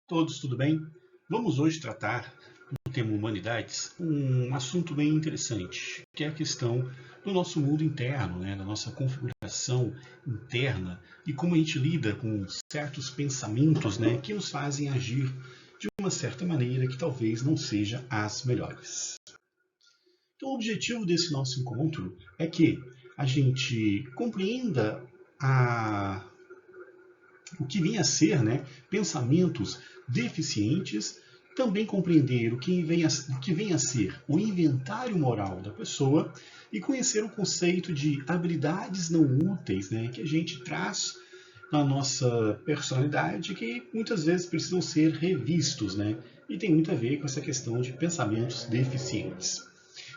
Todos, tudo bem? Vamos hoje tratar do tema humanidades, um assunto bem interessante, que é a questão do nosso mundo interno, da nossa configuração interna e como a gente lida com certos pensamentos que nos fazem agir de uma certa maneira que talvez não seja as melhores. Então, o objetivo desse nosso encontro é que a gente compreenda o que vem a ser pensamentos deficientes, também compreender o que vem a ser o inventário moral da pessoa e conhecer o conceito de habilidades não úteis que a gente traz na nossa personalidade, que muitas vezes precisam ser revistos, e tem muito a ver com essa questão de pensamentos deficientes.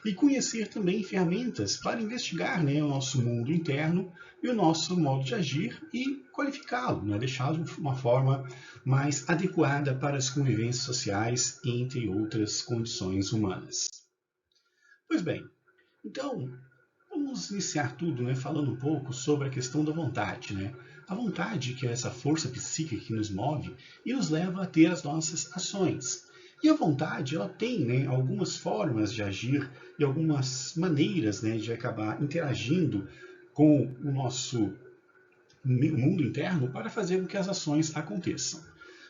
E conhecer também ferramentas para investigar o nosso mundo interno e o nosso modo de agir e qualificá-lo, deixá-lo de uma forma mais adequada para as convivências sociais, entre outras condições humanas. Pois bem, então vamos iniciar tudo falando um pouco sobre a questão da vontade. A vontade, que é essa força psíquica que nos move e nos leva a ter as nossas ações. E a vontade, ela tem algumas formas de agir e algumas maneiras de acabar interagindo com o nosso mundo interno para fazer com que as ações aconteçam.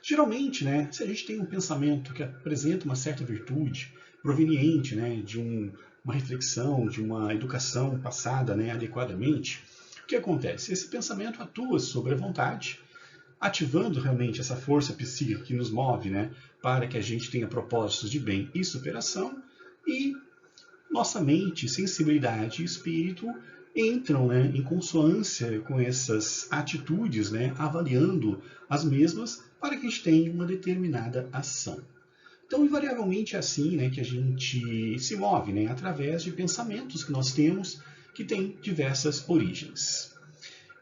Geralmente, se a gente tem um pensamento que apresenta uma certa virtude, proveniente de uma reflexão, de uma educação passada adequadamente, o que acontece? Esse pensamento atua sobre a vontade, ativando realmente essa força psíquica que nos move para que a gente tenha propósitos de bem e superação, e nossa mente, sensibilidade e espírito entram em consonância com essas atitudes, avaliando as mesmas para que a gente tenha uma determinada ação. Então, invariavelmente é assim que a gente se move, através de pensamentos que nós temos, que têm diversas origens.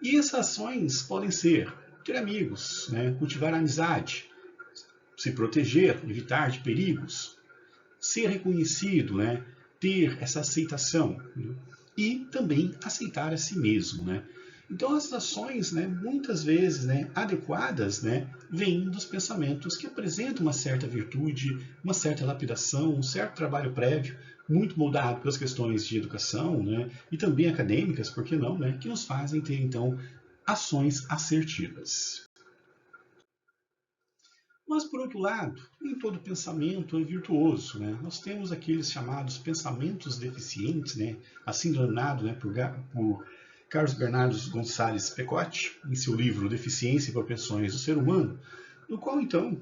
E essas ações podem ser ter amigos, cultivar a amizade, se proteger, evitar de perigos, ser reconhecido, ter essa aceitação e também aceitar a si mesmo. Então, as ações, muitas vezes adequadas, vêm dos pensamentos que apresentam uma certa virtude, uma certa lapidação, um certo trabalho prévio, muito moldado pelas questões de educação e também acadêmicas, por que não, que nos fazem ter, então, ações assertivas. Mas, por outro lado, nem todo pensamento é virtuoso. Nós temos aqueles chamados pensamentos deficientes, assim denominado por Carlos Bernardo Gonçalves Pecotti, em seu livro Deficiência e Propensões do Ser Humano, no qual, então,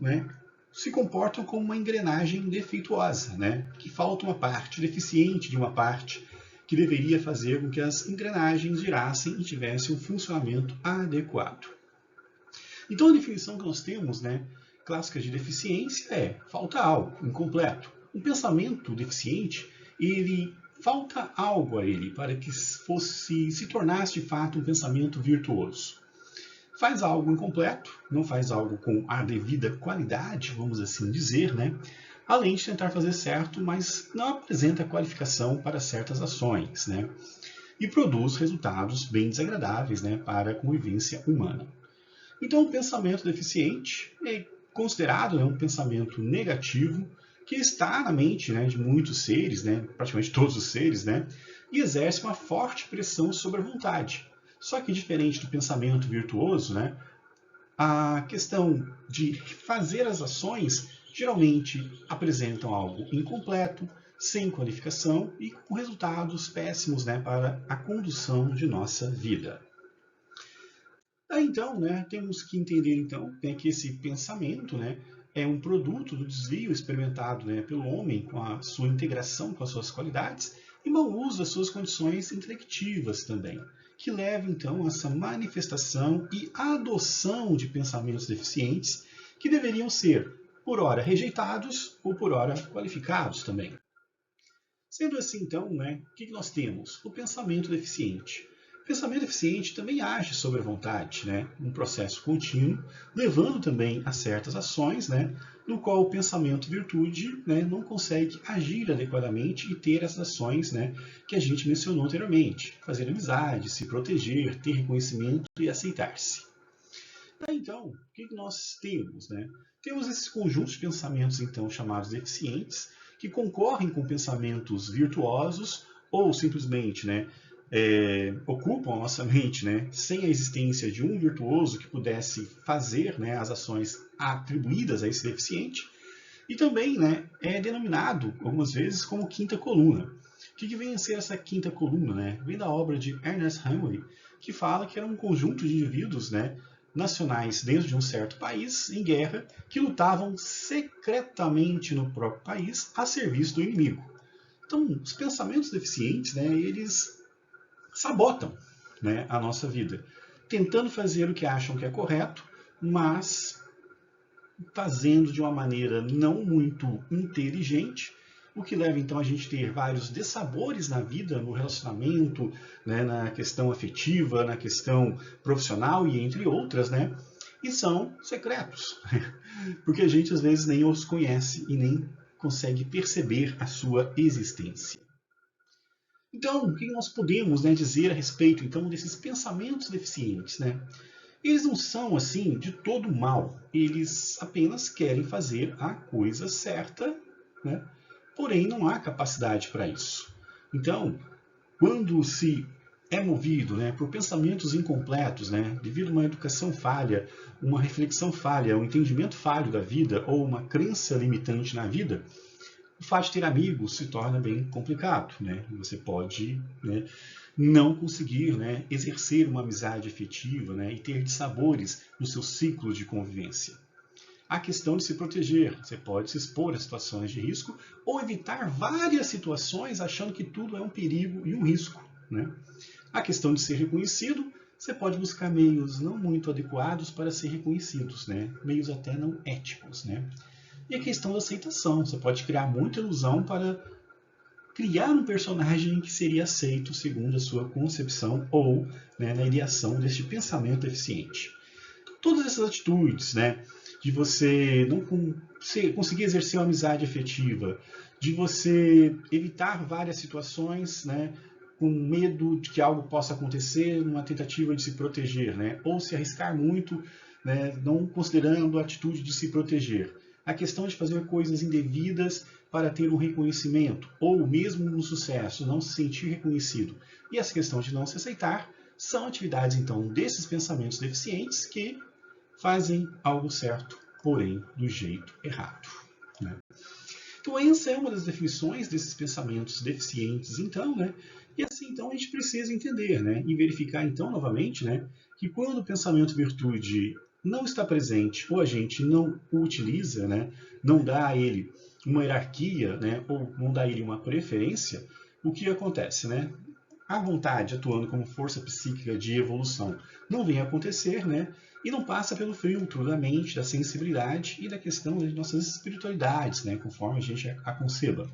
se comportam como uma engrenagem defeituosa, que falta uma parte, deficiente de uma parte, que deveria fazer com que as engrenagens girassem e tivessem um funcionamento adequado. Então, a definição que nós temos, clássica de deficiência é falta algo, incompleto. Um pensamento deficiente, ele falta algo a ele para que se tornasse de fato um pensamento virtuoso. Faz algo incompleto, não faz algo com a devida qualidade, vamos assim dizer, além de tentar fazer certo, mas não apresenta qualificação para certas ações, e produz resultados bem desagradáveis para a convivência humana. Então, o pensamento deficiente é considerado um pensamento negativo que está na mente de muitos seres, praticamente todos os seres, e exerce uma forte pressão sobre a vontade. Só que, diferente do pensamento virtuoso, a questão de fazer as ações geralmente apresentam algo incompleto, sem qualificação e com resultados péssimos para a condução de nossa vida. Então, temos que entender então, que esse pensamento é um produto do desvio experimentado pelo homem com a sua integração com as suas qualidades e mau uso das suas condições intelectivas também, que leva então a essa manifestação e adoção de pensamentos deficientes que deveriam ser, por ora, rejeitados ou por ora qualificados também. Sendo assim, então, o que nós temos? O pensamento deficiente. O pensamento deficiente também age sobre a vontade, um processo contínuo, levando também a certas ações, no qual o pensamento virtude não consegue agir adequadamente e ter essas ações que a gente mencionou anteriormente. Fazer amizade, se proteger, ter reconhecimento e aceitar-se. Então, o que nós temos, né? Temos esses conjuntos de pensamentos, então, chamados deficientes, que concorrem com pensamentos virtuosos ou simplesmente, né, ocupam a nossa mente, né, sem a existência de um virtuoso que pudesse fazer, né, as ações atribuídas a esse deficiente. E também, né, é denominado algumas vezes como quinta coluna. O que vem a ser essa quinta coluna? Né? Vem da obra de Ernest Hemingway, que fala que era um conjunto de indivíduos, né, nacionais dentro de um certo país em guerra que lutavam secretamente no próprio país a serviço do inimigo. Então, os pensamentos deficientes, né, eles sabotam, né, a nossa vida, tentando fazer o que acham que é correto, mas fazendo de uma maneira não muito inteligente, o que leva então a gente ter vários dessabores na vida, no relacionamento, né, na questão afetiva, na questão profissional e entre outras, né? E são secretos, porque a gente às vezes nem os conhece e nem consegue perceber a sua existência. Então, o que nós podemos, né, dizer a respeito então desses pensamentos deficientes, né? Eles não são assim de todo mal, eles apenas querem fazer a coisa certa, né? Porém não há capacidade para isso. Então, quando se é movido, né, por pensamentos incompletos, né, devido a uma educação falha, uma reflexão falha, um entendimento falho da vida ou uma crença limitante na vida, o fato de ter amigos se torna bem complicado, né? Você pode, né, não conseguir, né, exercer uma amizade efetiva, né, e ter dissabores no seu ciclo de convivência. A questão de se proteger, você pode se expor a situações de risco ou evitar várias situações achando que tudo é um perigo e um risco, né? A questão de ser reconhecido, você pode buscar meios não muito adequados para ser reconhecidos, né? Meios até não éticos, né? E a questão da aceitação, você pode criar muita ilusão para criar um personagem que seria aceito segundo a sua concepção ou, né, na ideação deste pensamento eficiente. Todas essas atitudes, né, de você não conseguir exercer uma amizade efetiva, de você evitar várias situações, né, com medo de que algo possa acontecer, numa tentativa de se proteger, né, ou se arriscar muito, né, não considerando a atitude de se proteger. A questão de fazer coisas indevidas para ter um reconhecimento, ou mesmo no sucesso, não se sentir reconhecido. E essa questão de não se aceitar são atividades, então, desses pensamentos deficientes que fazem algo certo, porém do jeito errado, né? Então, essa é uma das definições desses pensamentos deficientes, então, né? E assim, então, a gente precisa entender, né? E verificar, então, novamente, né? Que quando o pensamento virtude não está presente ou a gente não o utiliza, né? Não dá a ele uma hierarquia, né? Ou não dá a ele uma preferência, o que acontece, né? A vontade atuando como força psíquica de evolução não vem a acontecer, né? E não passa pelo filtro da mente, da sensibilidade e da questão de nossas espiritualidades, né? Conforme a gente a conceba.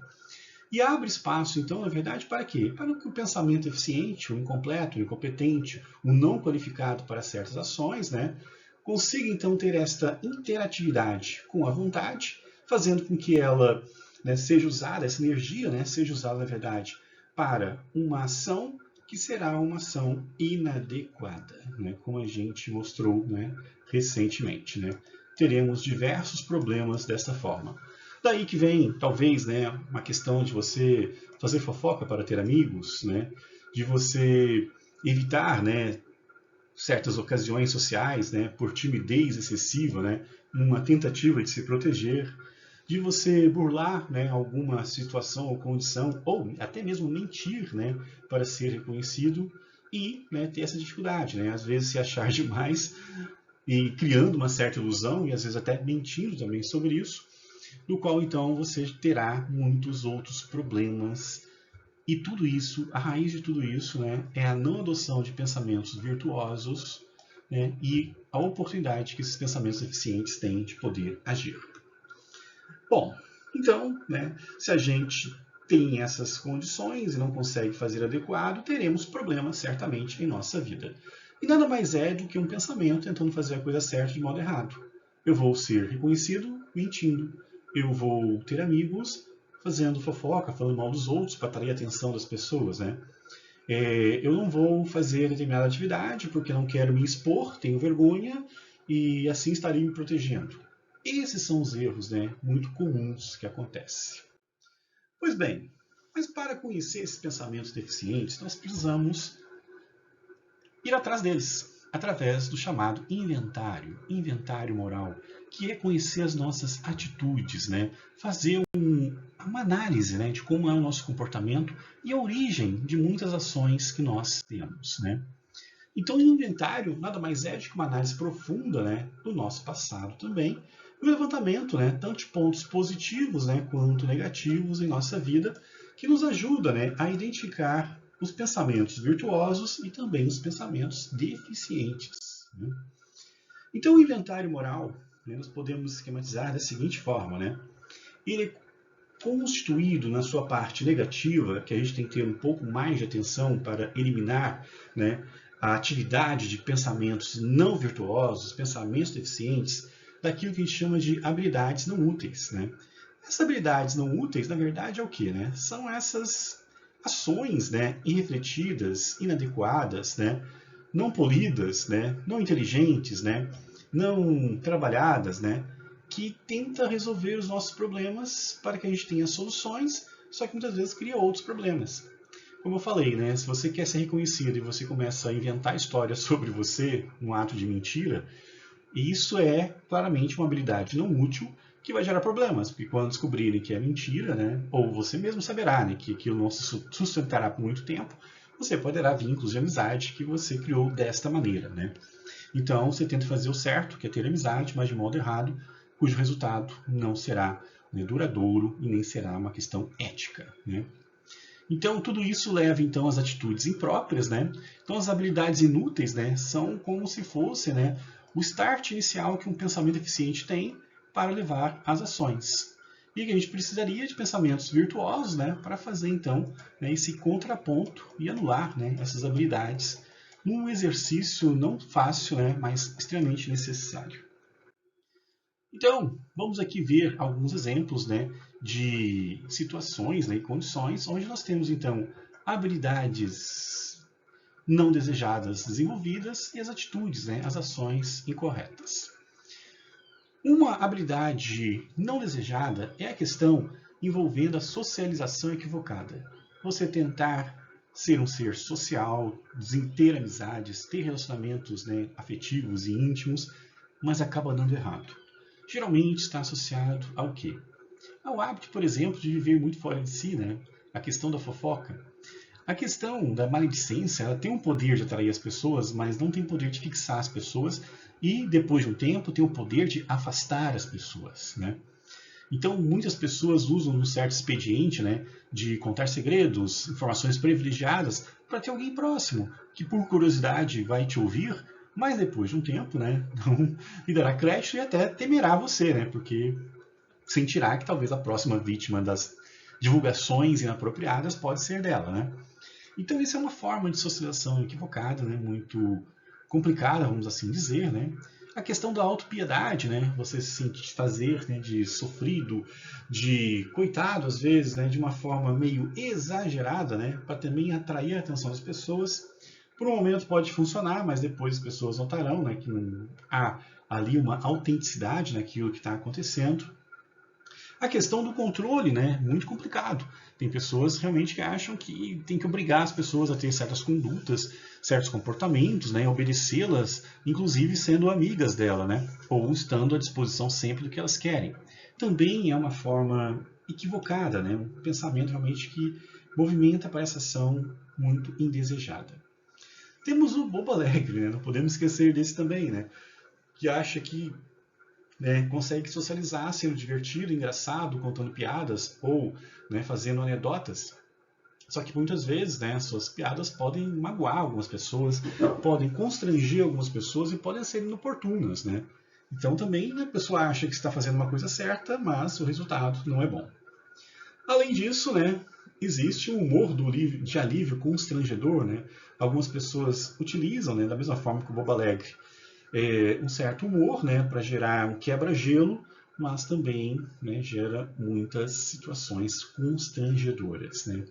E abre espaço, então, na verdade, para quê? Para que o pensamento eficiente, o incompleto, o incompetente, o não qualificado para certas ações, né? Consiga, então, ter esta interatividade com a vontade, fazendo com que ela, né, seja usada, essa energia, né, seja usada, na verdade, para uma ação que será uma ação inadequada, né? Como a gente mostrou, né, recentemente, né? Teremos diversos problemas dessa forma. Daí que vem, talvez, né, uma questão de você fazer fofoca para ter amigos, né? De você evitar, né, certas ocasiões sociais, né, por timidez excessiva, né, uma tentativa de se proteger, de você burlar, né, alguma situação ou condição, ou até mesmo mentir, né, para ser reconhecido e, né, ter essa dificuldade, né, às vezes se achar demais e criando uma certa ilusão e às vezes até mentindo também sobre isso, no qual então você terá muitos outros problemas. E tudo isso, a raiz de tudo isso, né, é a não adoção de pensamentos virtuosos, né, e a oportunidade que esses pensamentos eficientes têm de poder agir. Bom, então, né, se a gente tem essas condições e não consegue fazer adequado, teremos problemas certamente em nossa vida. E nada mais é do que um pensamento tentando fazer a coisa certa de modo errado. Eu vou ser reconhecido mentindo. Eu vou ter amigos fazendo fofoca, falando mal dos outros para atrair a atenção das pessoas, né? Eu não vou fazer determinada atividade porque não quero me expor, tenho vergonha e assim estaria me protegendo. Esses são os erros, né, muito comuns que acontecem. Pois bem, mas para conhecer esses pensamentos deficientes, nós precisamos ir atrás deles, através do chamado inventário moral, que é conhecer as nossas atitudes, né? Fazer uma análise, né, de como é o nosso comportamento e a origem de muitas ações que nós temos, né? Então, o inventário nada mais é do que uma análise profunda, né, do nosso passado também, e o levantamento, né, tanto de pontos positivos, né, quanto negativos em nossa vida, que nos ajuda, né, a identificar os pensamentos virtuosos e também os pensamentos deficientes, né? Então, o inventário moral, né, nós podemos esquematizar da seguinte forma, né? Ele é constituído na sua parte negativa, que a gente tem que ter um pouco mais de atenção para eliminar, né, a atividade de pensamentos não virtuosos, pensamentos deficientes, daquilo que a gente chama de habilidades não úteis, né? Essas habilidades não úteis, na verdade, é o quê, né? São essas ações, né, irrefletidas, inadequadas, né, não polidas, né, não inteligentes, né, não trabalhadas, né, que tenta resolver os nossos problemas para que a gente tenha soluções, só que muitas vezes cria outros problemas. Como eu falei, né, se você quer ser reconhecido e você começa a inventar histórias sobre você, um ato de mentira, isso é claramente uma habilidade não útil que vai gerar problemas, porque quando descobrirem que é mentira, né, ou você mesmo saberá, né, que aquilo não se sustentará por muito tempo, você poderá vínculos de amizade que você criou desta maneira, né? Então, você tenta fazer o certo, que é ter amizade, mas de modo errado, cujo resultado não será, né, duradouro e nem será uma questão ética, né? Então, tudo isso leva então às atitudes impróprias, né? Então, as habilidades inúteis, né, são como se fosse, né, o start inicial que um pensamento eficiente tem para levar às ações. E a gente precisaria de pensamentos virtuosos, né, para fazer então, né, esse contraponto e anular, né, essas habilidades num exercício não fácil, né, mas extremamente necessário. Então, vamos aqui ver alguns exemplos, né, de situações, né, e condições onde nós temos então habilidades não desejadas desenvolvidas e as atitudes, né, as ações incorretas. Uma habilidade não desejada é a questão envolvendo a socialização equivocada. Você tentar ser um ser social, ter amizades, ter relacionamentos, né, afetivos e íntimos, mas acaba dando errado. Geralmente está associado ao quê? Ao hábito, por exemplo, de viver muito fora de si, né? A questão da fofoca. A questão da maledicência, ela tem um poder de atrair as pessoas, mas não tem poder de fixar as pessoas e, depois de um tempo, tem o poder de afastar as pessoas, né? Então, muitas pessoas usam um certo expediente, né, de contar segredos, informações privilegiadas, para ter alguém próximo, que por curiosidade vai te ouvir, mas depois de um tempo, né, não lhe dará crédito e até temerá você, né, porque sentirá que talvez a próxima vítima das divulgações inapropriadas pode ser dela, né? Então, isso é uma forma de socialização equivocada, né, muito complicada, vamos assim dizer, né? A questão da autopiedade, né? Você se fazer, né, de sofrido, de coitado às vezes, né, de uma forma meio exagerada, né, para também atrair a atenção das pessoas. Por um momento pode funcionar, mas depois as pessoas notarão, né, que não há ali uma autenticidade naquilo que está acontecendo. A questão do controle, né? Muito complicado. Tem pessoas realmente que acham que tem que obrigar as pessoas a ter certas condutas, certos comportamentos, né? Obedecê-las, inclusive sendo amigas dela, né? Ou estando à disposição sempre do que elas querem. Também é uma forma equivocada, né? Um pensamento realmente que movimenta para essa ação muito indesejada. Temos o bobo alegre, né? Não podemos esquecer desse também, né? Que acha que, né, consegue socializar, sendo divertido, engraçado, contando piadas ou, né, fazendo anedotas. Só que muitas vezes, né, suas piadas podem magoar algumas pessoas, podem constranger algumas pessoas e podem ser inoportunas, né? Então também, né, a pessoa acha que está fazendo uma coisa certa, mas o resultado não é bom. Além disso, né, existe um humor de alívio constrangedor, né? Algumas pessoas utilizam, né, da mesma forma que o bobo alegre, um certo humor, né, para gerar um quebra-gelo, mas também, né, gera muitas situações constrangedoras, né?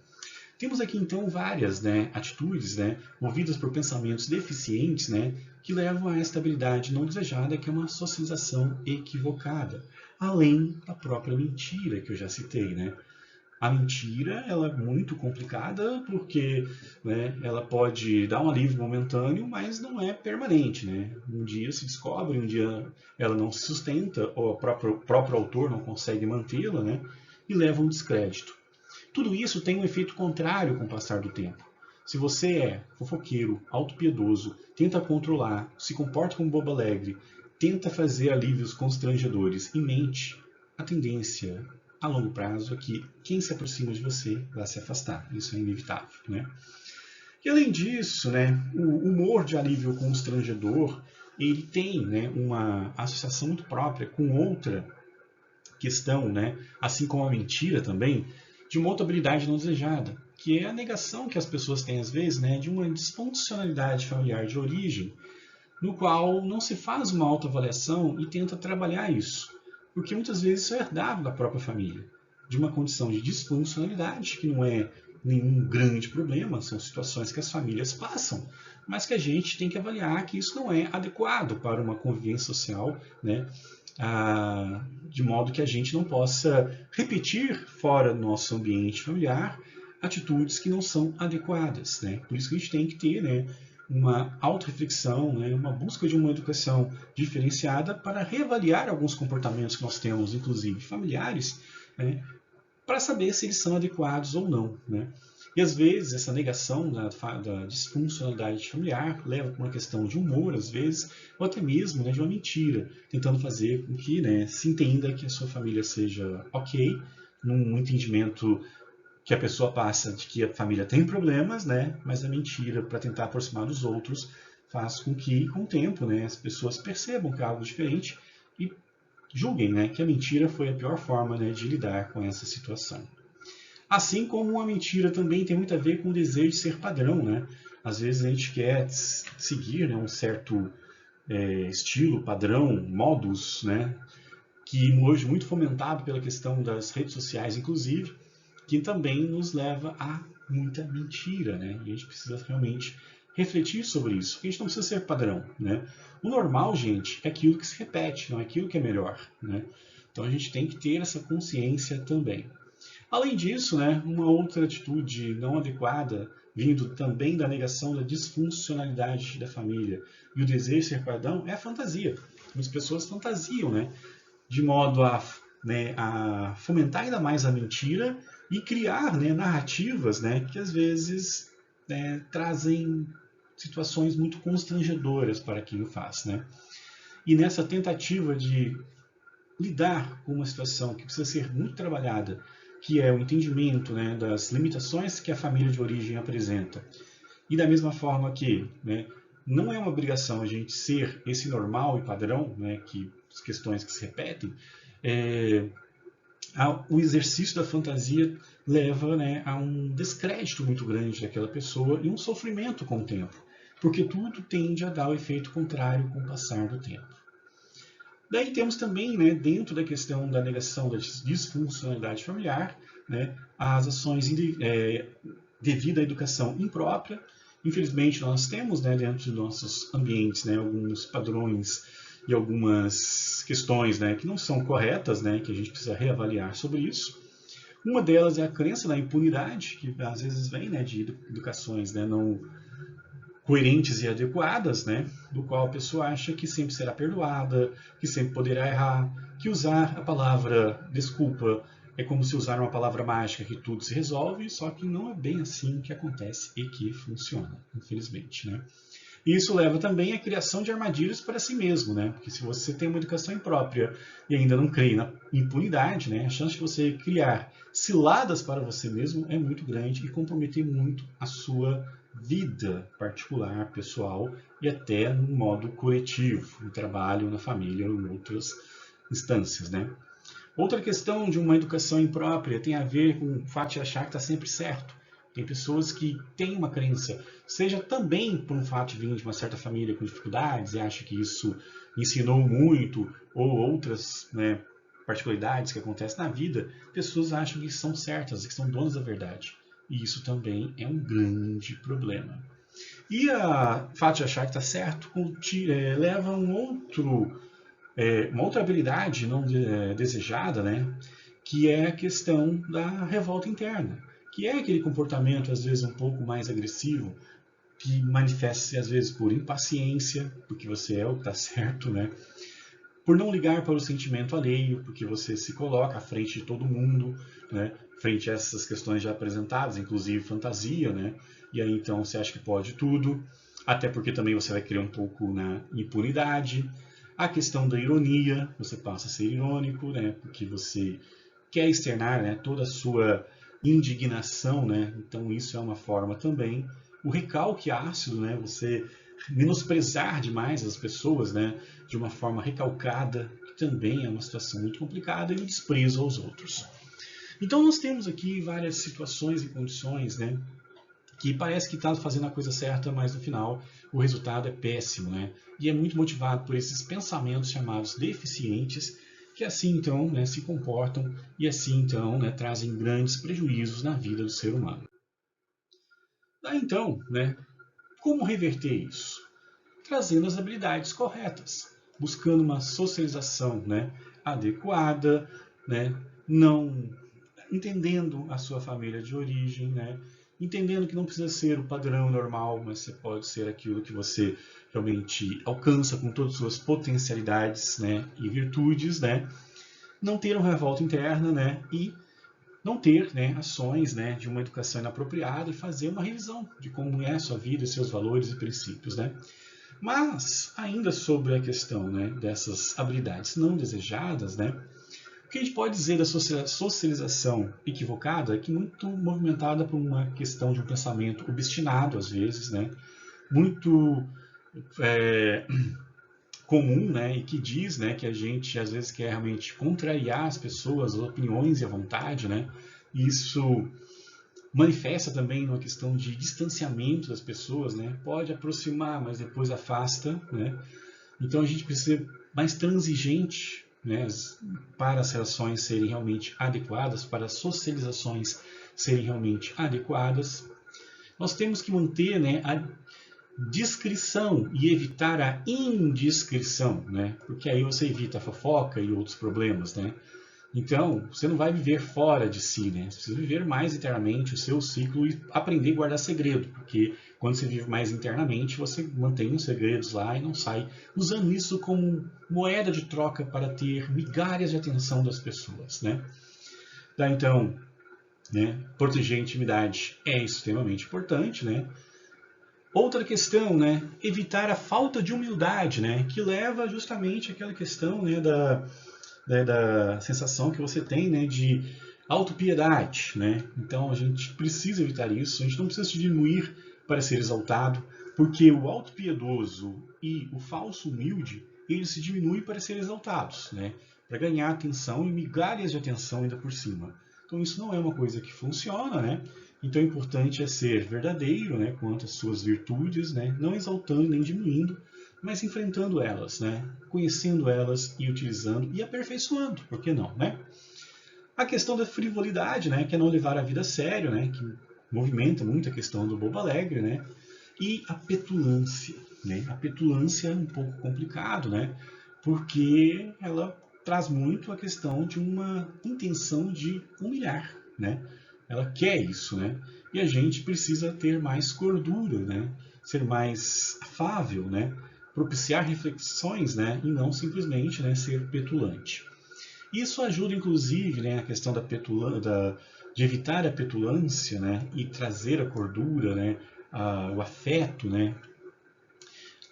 Temos aqui então várias, né, atitudes, né, movidas por pensamentos deficientes, né, que levam a esta habilidade não desejada, que é uma socialização equivocada, além da própria mentira que eu já citei, né? A mentira, ela é muito complicada porque, né, ela pode dar um alívio momentâneo, mas não é permanente, né? Um dia se descobre, um dia ela não se sustenta, ou o próprio autor não consegue mantê-la, né? E leva um descrédito. Tudo isso tem um efeito contrário com o passar do tempo. Se você é fofoqueiro, autopiedoso, tenta controlar, se comporta como bobo alegre, tenta fazer alívios constrangedores e mente, a tendência a longo prazo é que quem se aproxima de você vai se afastar. Isso é inevitável, né? E além disso, né, o humor de alívio constrangedor, ele tem, né, uma associação muito própria com outra questão, né, assim como a mentira também, de uma outra habilidade não desejada, que é a negação que as pessoas têm às vezes, né, de uma disfuncionalidade familiar de origem, no qual não se faz uma autoavaliação e tenta trabalhar isso, porque muitas vezes isso é herdável da própria família, de uma condição de disfuncionalidade, que não é nenhum grande problema, são situações que as famílias passam, mas que a gente tem que avaliar que isso não é adequado para uma convivência social, né? De modo que a gente não possa repetir fora do nosso ambiente familiar atitudes que não são adequadas, né? Por isso que a gente tem que ter, né, uma autorreflexão, né, uma busca de uma educação diferenciada para reavaliar alguns comportamentos que nós temos, inclusive familiares, né, para saber se eles são adequados ou não, né? E às vezes essa negação da disfuncionalidade familiar leva para uma questão de humor, às vezes, ou até mesmo, né, de uma mentira, tentando fazer com que, né, se entenda que a sua família seja ok, num entendimento que a pessoa passa de que a família tem problemas, né, mas a mentira, para tentar aproximar dos outros, faz com que, com o tempo, né, as pessoas percebam que é algo diferente e julguem, né, que a mentira foi a pior forma, né, de lidar com essa situação. Assim como a mentira também tem muito a ver com o desejo de ser padrão, né? Às vezes a gente quer seguir, né, um certo estilo, padrão, modus, né? Que hoje muito fomentado pela questão das redes sociais, inclusive, que também nos leva a muita mentira, né? E a gente precisa realmente refletir sobre isso, porque a gente não precisa ser padrão, né? O normal, gente, é aquilo que se repete, não é aquilo que é melhor, né? Então a gente tem que ter essa consciência também. Além disso, né, uma outra atitude não adequada, vindo também da negação da disfuncionalidade da família e o desejo de ser padrão, é a fantasia. As pessoas fantasiam, né, de modo a fomentar ainda mais a mentira e criar, né, narrativas, né, que às vezes, né, trazem situações muito constrangedoras para quem o faz, né? E nessa tentativa de lidar com uma situação que precisa ser muito trabalhada, que é o entendimento, né, das limitações que a família de origem apresenta. E da mesma forma que, né, não é uma obrigação a gente ser esse normal e padrão, né, que as questões que se repetem, o exercício da fantasia leva, né, a um descrédito muito grande daquela pessoa e um sofrimento com o tempo, porque tudo tende a dar o efeito contrário com o passar do tempo. Daí temos também, né, dentro da questão da negação da disfuncionalidade familiar, né, as ações devido à educação imprópria. Infelizmente, nós temos, né, dentro dos nossos ambientes, né, alguns padrões e algumas questões, né, que não são corretas, né, que a gente precisa reavaliar sobre isso. Uma delas é a crença na impunidade, que às vezes vem, né, de educações, né, não coerentes e adequadas, né, do qual a pessoa acha que sempre será perdoada, que sempre poderá errar, que usar a palavra desculpa é como se usar uma palavra mágica que tudo se resolve, só que não é bem assim que acontece e que funciona, infelizmente, né? E isso leva também à criação de armadilhas para si mesmo, né? Porque se você tem uma educação imprópria e ainda não crê na impunidade, né, a chance de você criar ciladas para você mesmo é muito grande e comprometer muito a sua vida particular, pessoal e até no modo coletivo, no trabalho, na família ou em outras instâncias, né? Outra questão de uma educação imprópria tem a ver com o fato de achar que está sempre certo. Tem pessoas que têm uma crença, seja também por um fato de vir de uma certa família com dificuldades e acha que isso ensinou muito, ou outras, né, particularidades que acontecem na vida, pessoas acham que são certas, que são donas da verdade. E isso também é um grande problema. E a fato de achar que está certo leva a uma outra habilidade não desejada, né? Que é a questão da revolta interna, que é aquele comportamento às vezes um pouco mais agressivo, que manifesta-se às vezes por impaciência, porque você é o que está certo, né? Por não ligar para o sentimento alheio, porque você se coloca à frente de todo mundo, né? Frente a essas questões já apresentadas, inclusive fantasia, né? E aí então você acha que pode tudo, até porque também você vai criar um pouco na impunidade. A questão da ironia, você passa a ser irônico, né? Porque você quer externar, né, toda a sua indignação, né? Então isso é uma forma também. O recalque ácido, né? Você menosprezar demais as pessoas, né? De uma forma recalcada, que também é uma situação muito complicada, e o desprezo aos outros. Então nós temos aqui várias situações e condições, né? Que parece que está fazendo a coisa certa, mas no final o resultado é péssimo, né? E é muito motivado por esses pensamentos chamados deficientes, que assim então, né, se comportam e assim então, né, trazem grandes prejuízos na vida do ser humano. Daí então, né, como reverter isso? Trazendo as habilidades corretas, buscando uma socialização, né, adequada, né, não entendendo a sua família de origem, né, entendendo que não precisa ser o padrão normal, mas você pode ser aquilo que você realmente alcança com todas as suas potencialidades, né, e virtudes, né, não ter uma revolta interna, né, e não ter, né, ações, né, de uma educação inapropriada e fazer uma revisão de como é a sua vida, seus valores e princípios, né. Mas, ainda sobre a questão, né, dessas habilidades não desejadas, né, o que a gente pode dizer da socialização equivocada é que muito movimentada por uma questão de um pensamento obstinado, às vezes, né, muito é, comum, né, e que diz, né, que a gente às vezes quer realmente contrariar as pessoas, as opiniões e a vontade, né, e isso manifesta também uma questão de distanciamento das pessoas, né, pode aproximar, mas depois afasta, né, então a gente precisa ser mais transigente, né, para as relações serem realmente adequadas, para as socializações serem realmente adequadas. Nós temos que manter, né, a discrição e evitar a indiscrição, né, porque aí você evita a fofoca e outros problemas, né. Então, você não vai viver fora de si, né? Você precisa viver mais internamente o seu ciclo e aprender a guardar segredo, porque quando você vive mais internamente, você mantém os segredos lá e não sai usando isso como moeda de troca para ter migalhas de atenção das pessoas, né? Então, né, proteger a intimidade é extremamente importante, né? Outra questão, né, evitar a falta de humildade, né, que leva justamente àquela questão, da sensação que você tem, né, de autopiedade, né? Então a gente precisa evitar isso, a gente não precisa se diminuir para ser exaltado, porque o autopiedoso e o falso humilde, eles se diminuem para ser exaltados, né? Para ganhar atenção e migalhas de atenção ainda por cima. Então isso não é uma coisa que funciona, né? Então o importante é ser verdadeiro, né, quanto às suas virtudes, né, não exaltando nem diminuindo, mas enfrentando elas, né, conhecendo elas e utilizando e aperfeiçoando, por que não, né? A questão da frivolidade, né, que é não levar a vida a sério, né, que movimenta muito a questão do bobo alegre, né, e a petulância, né? A petulância é um pouco complicado, né, porque ela traz muito a questão de uma intenção de humilhar, né? Ela quer isso, né? E a gente precisa ter mais cordura, né? Ser mais afável, né? Propiciar reflexões, né? E não simplesmente, né, ser petulante. Isso ajuda, inclusive, né, a questão de evitar a petulância, né? E trazer a cordura, né? O afeto, né?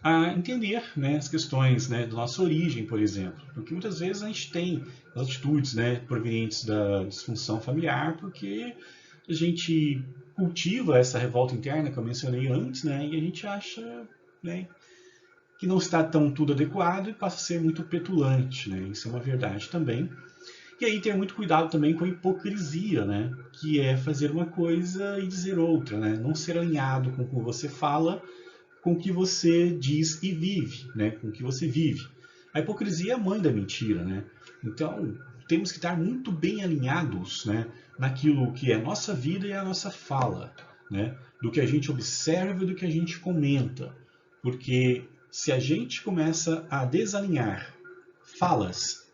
A entender, né, as questões, né, da nossa origem, por exemplo. Porque muitas vezes a gente tem as atitudes, né, provenientes da disfunção familiar, porque a gente cultiva essa revolta interna que eu mencionei antes, né, e a gente acha, né, que não está tão tudo adequado e passa a ser muito petulante, né, isso é uma verdade também. E aí ter muito cuidado também com a hipocrisia, né, que é fazer uma coisa e dizer outra, né, não ser alinhado com o que você fala, com o que você diz e vive, né, com o que você vive. A hipocrisia é a mãe da mentira, né? Então, temos que estar muito bem alinhados, né, naquilo que é a nossa vida e a nossa fala, né? do que a gente observa e do que a gente comenta. Porque se a gente começa a desalinhar falas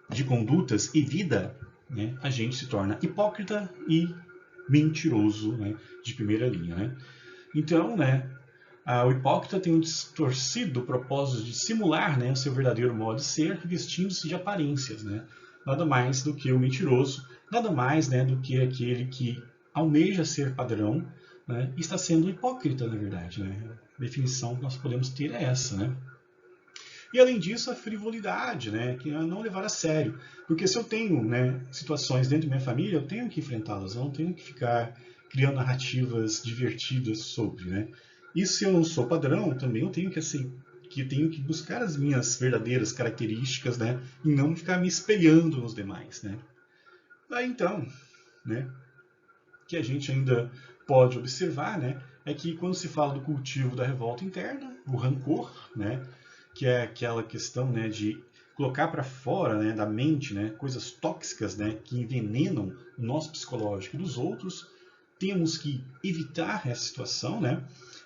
de condutas e vida, né, a gente se torna hipócrita e mentiroso, né, de primeira linha. Né? Então, né, o hipócrita tem um distorcido propósito de simular, né, o seu verdadeiro modo de ser, vestindo-se de aparências. Né? Nada mais do que o mentiroso, nada mais, né, do que aquele que almeja ser padrão, né, e está sendo hipócrita, na verdade. Né? A definição que nós podemos ter é essa. Né? E além disso, a frivolidade, né, que é não levar a sério. Porque se eu tenho, né, situações dentro da minha família, eu tenho que enfrentá-las, eu não tenho que ficar criando narrativas divertidas sobre. Né? E se eu não sou padrão, também eu tenho que buscar as minhas verdadeiras características, né, e não ficar me espelhando nos demais. Né? Daí então, né, que a gente ainda pode observar, né, é que quando se fala do cultivo da revolta interna, o rancor, né, que é aquela questão, né, de colocar para fora, né, da mente, né, coisas tóxicas, né, que envenenam o nosso psicológico e dos outros, temos que evitar essa situação. Né?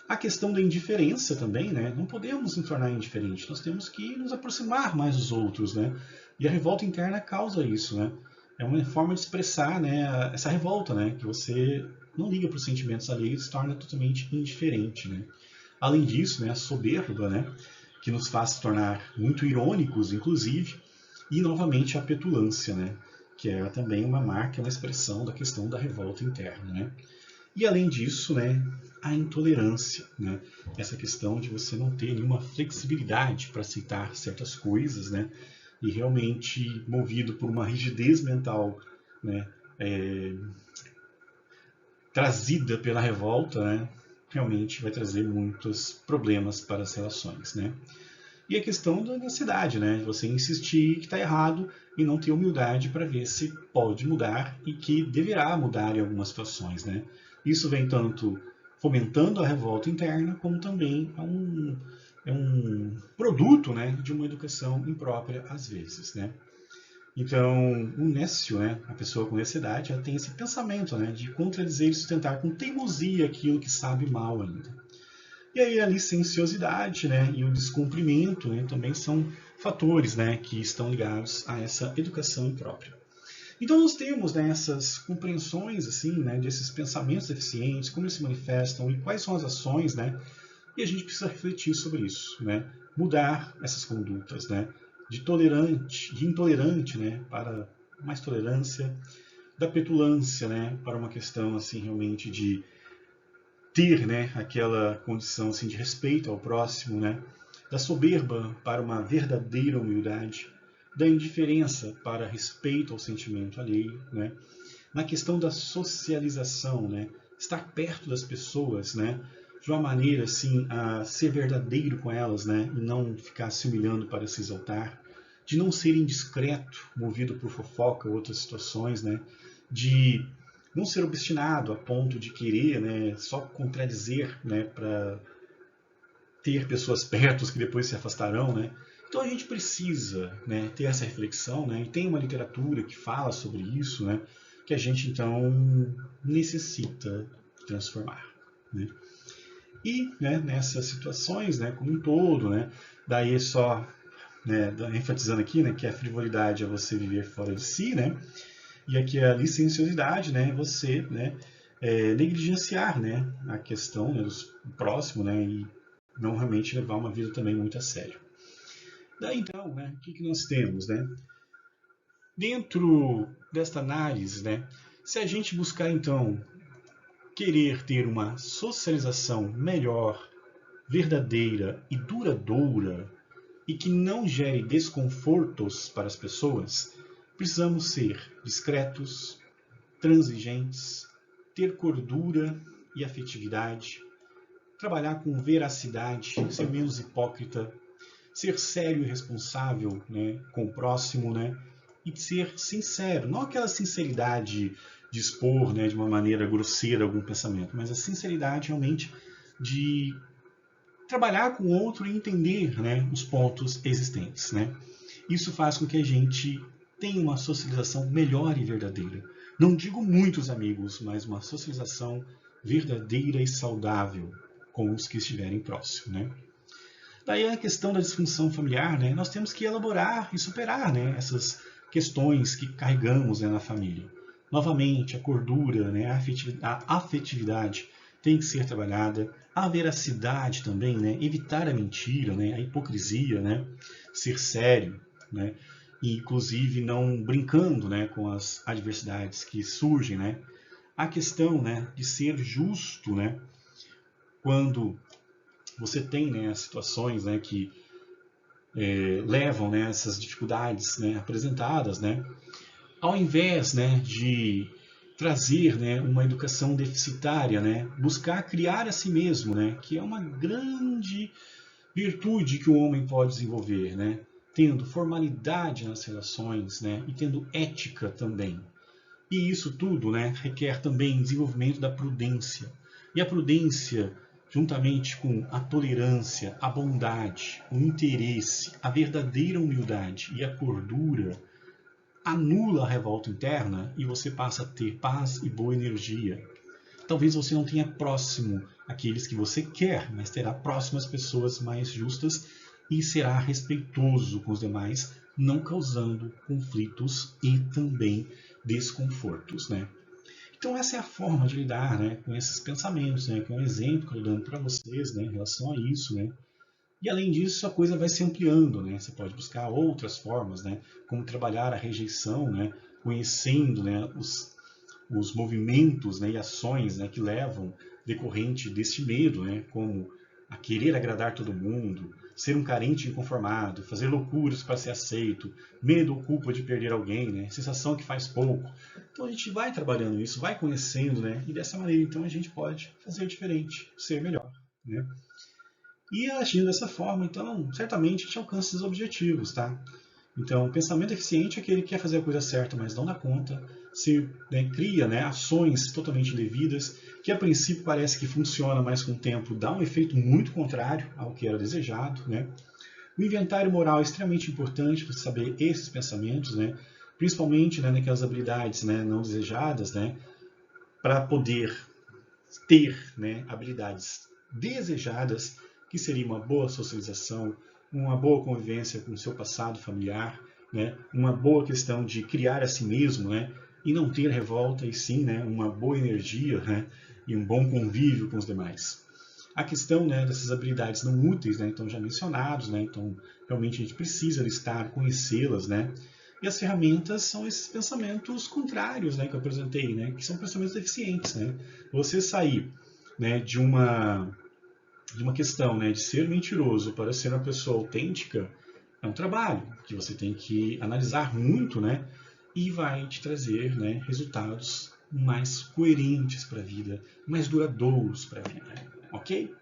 A questão da indiferença também, né, não podemos nos tornar indiferentes, nós temos que nos aproximar mais dos outros. Né? E a revolta interna causa isso. Né? É uma forma de expressar, né, essa revolta, né, que você não liga para os sentimentos alheios e se torna totalmente indiferente. Né? Além disso, né, a soberba, né, que nos faz se tornar muito irônicos, inclusive, e novamente a petulância, né, que é também uma marca, uma expressão da questão da revolta interna. Né? E além disso, né, a intolerância, né, essa questão de você não ter nenhuma flexibilidade para aceitar certas coisas, né, e realmente movido por uma rigidez mental, né, trazida pela revolta, né, realmente vai trazer muitos problemas para as relações. Né? E a questão da necessidade, né? Você insistir que está errado e não ter humildade para ver se pode mudar e que deverá mudar em algumas situações. Né? Isso vem tanto fomentando a revolta interna, como também é um produto, né, de uma educação imprópria às vezes. Né? Então, o nécio, né, a pessoa com necessidade, ela tem esse pensamento, né, de contradizer e sustentar com teimosia aquilo que sabe mal ainda. E aí a licenciosidade, né, e o descumprimento, né, também são fatores, né, que estão ligados a essa educação imprópria. Então nós temos, né, essas compreensões assim, né, desses pensamentos deficientes, como eles se manifestam e quais são as ações, né, e a gente precisa refletir sobre isso, né, mudar essas condutas, né, de intolerante, né, para mais tolerância, da petulância, né, para uma questão assim realmente de ter, né, aquela condição assim, de respeito ao próximo, né, da soberba para uma verdadeira humildade, da indiferença para respeito ao sentimento alheio, né, na questão da socialização, né, estar perto das pessoas, né, de uma maneira assim a ser verdadeiro com elas, né, e não ficar se humilhando para se exaltar, de não ser indiscreto, movido por fofoca ou outras situações, né, de não ser obstinado a ponto de querer, né, só contradizer, né, para ter pessoas perto que depois se afastarão. Né? Então a gente precisa, né, ter essa reflexão, né, e tem uma literatura que fala sobre isso, né, que a gente então necessita transformar. Né? E, né, nessas situações, né, como um todo, né, daí só, né, enfatizando aqui, né, que a frivolidade é você viver fora de si, né, e aqui a licenciosidade, né, você, né, negligenciar, né, a questão, né, do próximo, né, e não realmente levar uma vida também muito a sério. Daí então, né, o que nós temos, né? Dentro desta análise, né, se a gente buscar então querer ter uma socialização melhor, verdadeira e duradoura e que não gere desconfortos para as pessoas, precisamos ser discretos, transigentes, ter cordura e afetividade, trabalhar com veracidade, ser menos hipócrita, ser sério e responsável, né, com o próximo, né, e ser sincero, não aquela sinceridade de expor, né, de uma maneira grosseira algum pensamento, mas a sinceridade realmente de trabalhar com o outro e entender, né, os pontos existentes. Né. Isso faz com que a gente tenha uma socialização melhor e verdadeira. Não digo muitos amigos, mas uma socialização verdadeira e saudável com os que estiverem próximos, né? Daí a questão da disfunção familiar, né? Nós temos que elaborar e superar, né, essas questões que carregamos, né, na família. Novamente, a cordura, né, a afetividade tem que ser trabalhada, a veracidade também, né, evitar a mentira, né, a hipocrisia, né, ser sério, né, e inclusive não brincando, né, com as adversidades que surgem, né, a questão, né, de ser justo, né, quando você tem, né, as situações, né, que levam, né, essas dificuldades, né, apresentadas, né, ao invés, né, de trazer, né, uma educação deficitária, né, buscar criar a si mesmo, né, que é uma grande virtude que o homem pode desenvolver, né, tendo formalidade nas relações, né, e tendo ética também. E isso tudo, né, requer também desenvolvimento da prudência. E a prudência, juntamente com a tolerância, a bondade, o interesse, a verdadeira humildade e a cordura, anula a revolta interna e você passa a ter paz e boa energia. Talvez você não tenha próximo aqueles que você quer, mas terá próximas pessoas mais justas e será respeitoso com os demais, não causando conflitos e também desconfortos, né? Então essa é a forma de lidar, né, com esses pensamentos, né, que é um exemplo que eu estou dando para vocês, né, em relação a isso, né? E além disso, a coisa vai se ampliando, né? Você pode buscar outras formas, né? Como trabalhar a rejeição, né? Conhecendo, né, os movimentos, né, e ações, né, que levam decorrente deste medo, né? Como a querer agradar todo mundo, ser um carente inconformado, fazer loucuras para ser aceito, medo ou culpa de perder alguém, né? Sensação que faz pouco. Então a gente vai trabalhando isso, vai conhecendo, né? E dessa maneira, então, a gente pode fazer diferente, ser melhor, né? E agindo dessa forma, então, certamente a gente alcança esses objetivos, tá? Então, o pensamento eficiente é aquele que quer fazer a coisa certa, mas não dá conta, se, né, cria, né, ações totalmente indevidas, que a princípio parece que funciona, mas com o tempo dá um efeito muito contrário ao que era desejado, né? O inventário moral é extremamente importante para saber esses pensamentos, né? Principalmente, né, naquelas habilidades, né, não desejadas, né? Para poder ter, né, habilidades desejadas, que seria uma boa socialização, uma boa convivência com o seu passado familiar, né, uma boa questão de criar a si mesmo, né, e não ter revolta, e sim, né, uma boa energia, né, e um bom convívio com os demais. A questão, né, dessas habilidades não úteis, né, então já mencionados, né, então realmente a gente precisa listar, conhecê-las, né, e as ferramentas são esses pensamentos contrários, né, que eu apresentei, né, que são pensamentos deficientes, né. Você sair, né, de uma questão, né, de ser mentiroso para ser uma pessoa autêntica é um trabalho que você tem que analisar muito, né, e vai te trazer, né, resultados mais coerentes para a vida, mais duradouros para a vida, ok?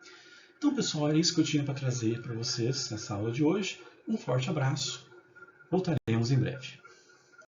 Então, pessoal, era isso que eu tinha para trazer para vocês nessa aula de hoje. Um forte abraço. Voltaremos em breve.